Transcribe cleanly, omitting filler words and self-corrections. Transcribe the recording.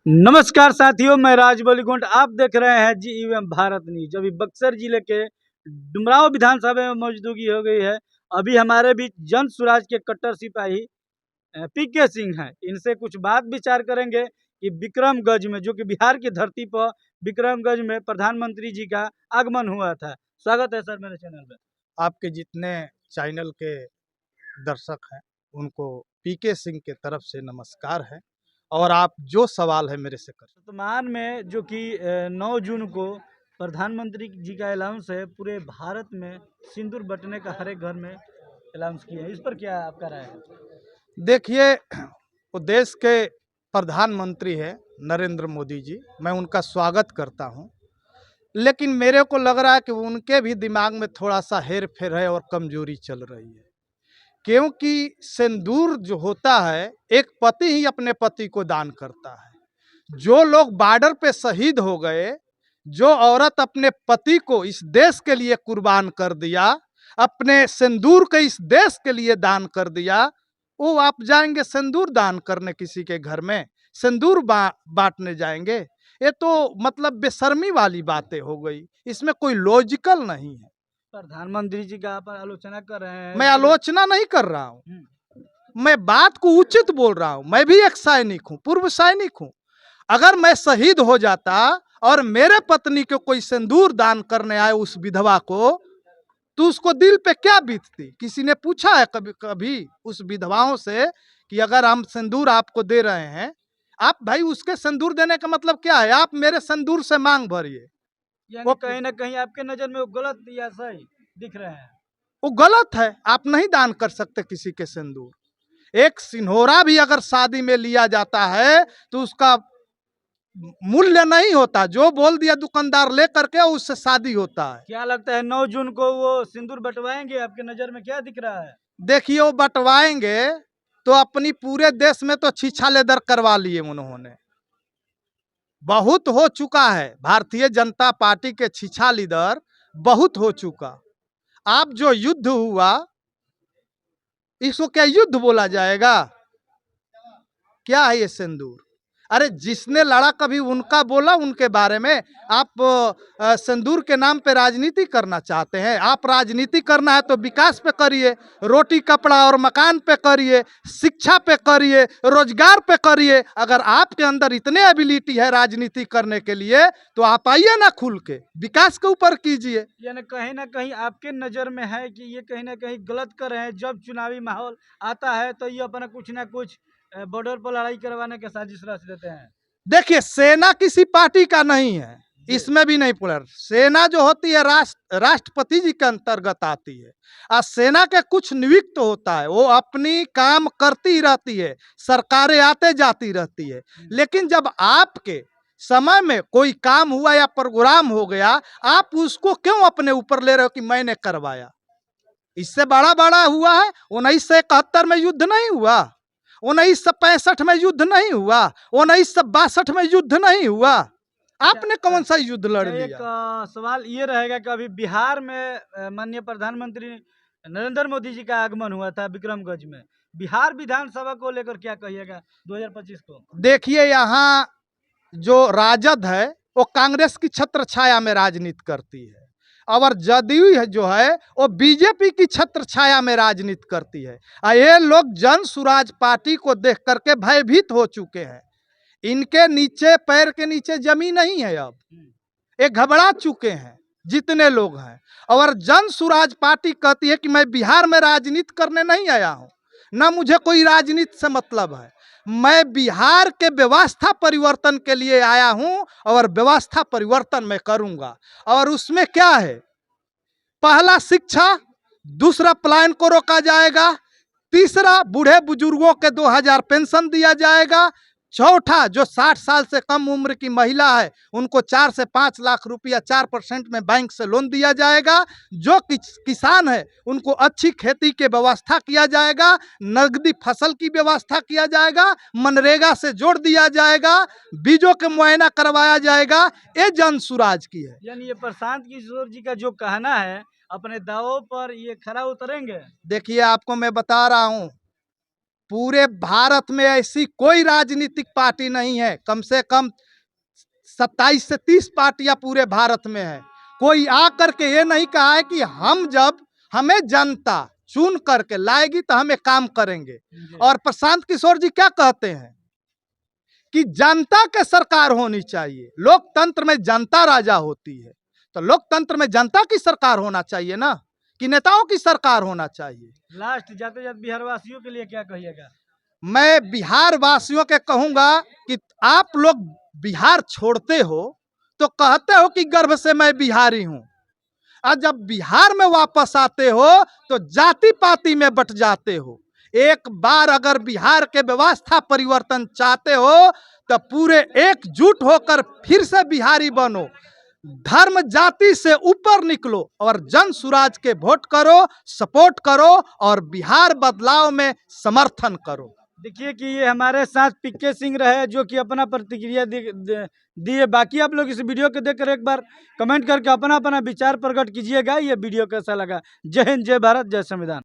नमस्कार साथियों, मैं राजबली गोंड। आप देख रहे हैं GEM भारत न्यूज। अभी बक्सर जिले के डुमरांव विधानसभा में मौजूदगी हो गई है। अभी हमारे बीच जन स्वराज के कट्टर सिपाही PK सिंह हैं। इनसे कुछ बात विचार करेंगे कि विक्रमगंज में, जो कि बिहार की धरती पर विक्रमगंज में प्रधानमंत्री जी का आगमन हुआ था। स्वागत है सर मेरे चैनल में। आपके जितने चैनल के दर्शक हैं उनको PK सिंह के तरफ से नमस्कार है। और आप जो सवाल है मेरे से कर। वर्तमान में जो कि 9 जून को प्रधानमंत्री जी का अनाउंस है, पूरे भारत में सिंदूर बंटने का हर एक घर में अनाउंस किया है। इस पर क्या आपका राय है? देखिए, वो देश के प्रधानमंत्री है नरेंद्र मोदी जी, मैं उनका स्वागत करता हूं। लेकिन मेरे को लग रहा है कि उनके भी दिमाग में थोड़ा सा हेर फेर है और कमजोरी चल रही है। क्योंकि सिंदूर जो होता है, एक पति ही अपने पति को दान करता है। जो लोग बॉर्डर पे शहीद हो गए, जो औरत अपने पति को इस देश के लिए कुर्बान कर दिया, अपने सिंदूर के इस देश के लिए दान कर दिया, वो आप जाएंगे सिंदूर दान करने किसी के घर में, सिंदूर बांटने जाएंगे? ये तो मतलब बेशर्मी वाली बातें हो गई, इसमें कोई लॉजिकल नहीं है। प्रधानमंत्री जी का आप आलोचना कर रहे हैं। मैं आलोचना नहीं कर रहा हूं, मैं बात को उचित बोल रहा हूं। मैं भी एक सैनिक हूं, पूर्व सैनिक हूं। अगर मैं शहीद हो जाता और मेरे पत्नी को कोई सिंदूर दान करने आए उस विधवा को, तो उसको दिल पे क्या बीतती? किसी ने पूछा है कभी कभी उस विधवाओं से कि अगर हम सिंदूर आपको दे रहे हैं, आप भाई उसके सिंदूर देने का मतलब क्या है? आप मेरे सिंदूर से मांग भरिए। यानी कहीं ना कहीं आपके नजर में वो गलत या सही दिख रहे हैं? वो गलत है। आप नहीं दान कर सकते किसी के सिंदूर। एक सिन्होरा भी अगर शादी में लिया जाता है तो उसका मूल्य नहीं होता, जो बोल दिया दुकानदार ले करके उससे शादी होता है। क्या लगता है 9 जून को वो सिंदूर बंटवाएंगे? आपके नजर में क्या दिख रहा है? देखिए, वो बंटवाएंगे तो अपनी पूरे देश में तो छीछा लेदर करवा लिए उन्होंने। बहुत हो चुका है भारतीय जनता पार्टी के छीछा लीडर, बहुत हो चुका। आप जो युद्ध हुआ, इसको क्या युद्ध बोला जाएगा? क्या है ये सिंदूर? अरे जिसने लड़ा कभी उनका बोला उनके बारे में? आप सिंदूर के नाम पे राजनीति करना चाहते हैं? आप राजनीति करना है तो विकास पे करिए, रोटी कपड़ा और मकान पे करिए, शिक्षा पे करिए, रोजगार पे करिए। अगर आपके अंदर इतने एबिलिटी है राजनीति करने के लिए तो आप आइए ना, खुल के विकास के ऊपर कीजिए। यानी कहीं ना कहीं आपके नजर में है कि ये कहीं ना कहीं गलत कर रहे हैं। जब चुनावी माहौल आता है तो ये अपना कुछ ना कुछ बॉर्डर पर लड़ाई करवाने के साजिश रच देते हैं। देखिए, सेना किसी पार्टी का नहीं है, इसमें भी नहीं पड़ा। सेना जो होती है राष्ट्रपति जी के अंतर्गत आती है। और सेना के कुछ नियुक्त होता है, वो अपनी काम करती रहती है, सरकारें आते जाती रहती है। लेकिन जब आपके समय में कोई काम हुआ या प्रोग्राम हो गया, आप उसको क्यों अपने ऊपर ले रहे हो कि मैंने करवाया? इससे बड़ा बड़ा हुआ है। 1971 में युद्ध नहीं हुआ, 1965 में युद्ध नहीं हुआ, 1962 में युद्ध नहीं हुआ। आपने कौन सा युद्ध लड़ लिया? एक सवाल ये रहेगा कि अभी बिहार में माननीय प्रधानमंत्री नरेंद्र मोदी जी का आगमन हुआ था विक्रमगंज में। बिहार विधानसभा को लेकर क्या कहिएगा 2025 को? देखिए, यहाँ जो राजद है वो कांग्रेस की छत्र छाया में राजनीति करती है, और जदयू है जो है वो बीजेपी की छत्र छाया में राजनीति करती है। ये लोग जन स्वराज पार्टी को देख करके भयभीत हो चुके हैं। इनके नीचे, पैर के नीचे जमीन नहीं है। अब ये घबरा चुके हैं जितने लोग हैं। और जन स्वराज पार्टी कहती है कि मैं बिहार में राजनीति करने नहीं आया हूं, ना मुझे कोई राजनीति से मतलब है। मैं बिहार के व्यवस्था परिवर्तन के लिए आया हूं और व्यवस्था परिवर्तन मैं करूंगा। और उसमें क्या है? पहला शिक्षा, दूसरा पलायन को रोका जाएगा, तीसरा बूढ़े बुजुर्गों के 2000 पेंशन दिया जाएगा, चौथा जो 60 साल से कम उम्र की महिला है उनको 4 से 5 लाख रुपया 4% में बैंक से लोन दिया जाएगा। जो किसान है उनको अच्छी खेती की व्यवस्था किया जाएगा, नगदी फसल की व्यवस्था किया जाएगा, मनरेगा से जोड़ दिया जाएगा, बीजों के मुआयना करवाया जाएगा। ये जन स्वराज की है। यानी ये प्रशांत किशोर जी का जो कहना है, अपने दावों पर ये खरा उतरेंगे? देखिए, आपको मैं बता रहा हूं, पूरे भारत में ऐसी कोई राजनीतिक पार्टी नहीं है, कम से कम 27 से 30 पार्टियां पूरे भारत में है। कोई आकर के ये नहीं कहा है कि हम जब हमें जनता चुन करके लाएगी तो हमें काम करेंगे। और प्रशांत किशोर जी क्या कहते हैं कि जनता के सरकार होनी चाहिए, लोकतंत्र में जनता राजा होती है, तो लोकतंत्र में जनता की सरकार होना चाहिए ना, कि नेताओं की सरकार होना चाहिए। लास्ट जाते जाते बिहार वासियों के लिए क्या कहिएगा? मैं बिहार वासियों के कहूंगा कि आप लोग बिहार छोड़ते हो तो कहते हो कि गर्भ से मैं बिहारी हूं, और जब बिहार में वापस आते हो तो जाति पाति में बट जाते हो। एक बार अगर बिहार के व्यवस्था परिवर्तन चाहते हो तो पूरे एकजुट होकर फिर से बिहारी बनो, धर्म जाति से ऊपर निकलो और जन सुराज के वोट करो, सपोर्ट करो और बिहार बदलाव में समर्थन करो। देखिए कि ये हमारे साथ पीके सिंह रहे जो कि अपना प्रतिक्रिया दिए। बाकी आप लोग इस वीडियो को देखकर एक बार कमेंट करके अपना अपना विचार प्रकट कीजिएगा। ये वीडियो कैसा लगा। जय हिंद, जय भारत, जय संविधान।